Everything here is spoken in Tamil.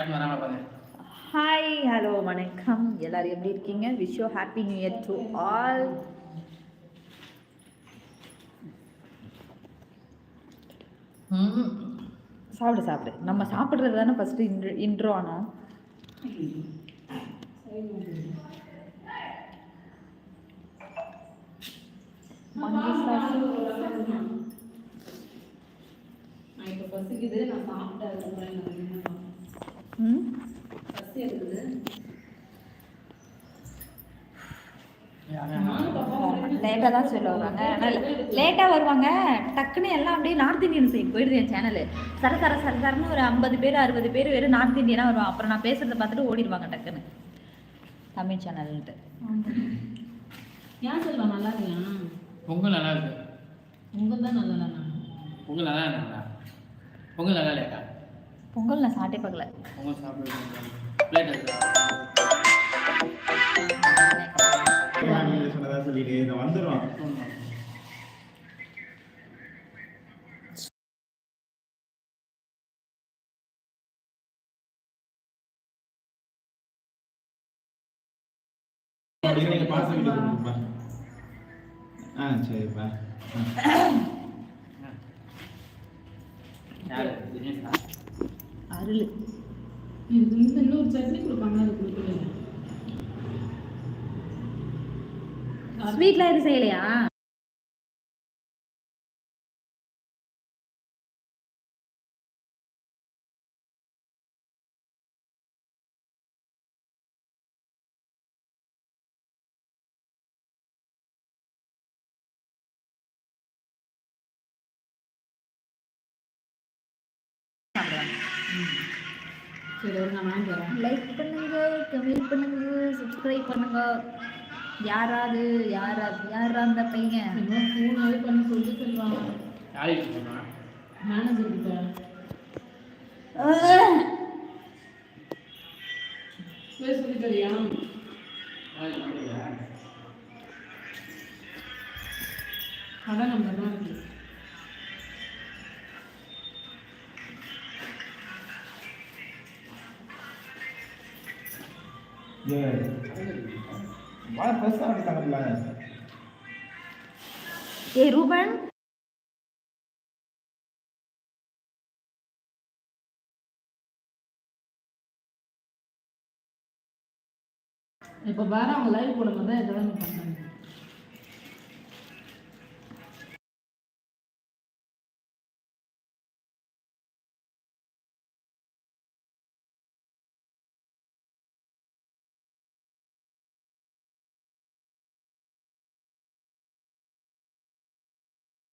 ஹாய் ஹலோ வணக்கம், எல்லாரும் எப்படி இருக்கீங்க? Wish you happy new year to all. சாப்பிடு சாப்பிடு, நம்ம சாப்பிட்றது தானே ஃபஸ்ட்டு இன்ட்ரோ ஆனோம். லேட்டாக தான் சொல்ல வருவாங்க, ஆனால் லேட்டாக வருவாங்க. டக்குன்னு எல்லாம் அப்படியே நார்த் இந்தியன் சைடு போயிடுது என் சேனலு. சரன்னு ஒரு 50 பேர் 60 பேர் வெறும் நார்த் இந்தியனாக வருவாங்க. அப்புறம் நான் பேசுகிறத பார்த்துட்டு ஓடிடுவாங்க டக்குன்னு தமிழ் சேனல்ன்ட்டு. ஏன் சொல்லுவா நல்லா இருக்கியா? பொங்கல் நல்லா இருக்கு. பொங்கல் தான் நல்லா இல்லைண்ணா. பொங்கல் நல்லா இல்லைண்ணா. பொங்கல் நல்லா இல்லையா? பொங்கல் நான் சாப்பிட்டே பார்க்கல. பொங்கல் சாப்பிடுவேன். பிளேட் இருக்கா? சொன்னதா சொல்லிட்டு இதை வந்துடும். சரிப்பா. அருள் இன்னொரு சட்னி கொடுப்பாங்க, அது கொடுக்கல. ஸ்வீட்லாம் எதுவும் செய்யலையா? லைக் பண்ணுங்க, கமெண்ட் பண்ணுங்க, சப்ஸ்கிரைப் பண்ணுங்க. யாராவது அந்த பையன் ஃபோனாவே பண்ணி சொல்லி சொல்லுவாங்க. யாருக்கு போனா? மேனேஜர் கிட்ட. சொல்லி தரியா? அதான் நம்ம தான் இருக்கு. ஏய் ரூபன், இப்போ பாரு அவங்க லைவ் போடும்போது தான் இதெல்லாம் பண்ணுறாங்க.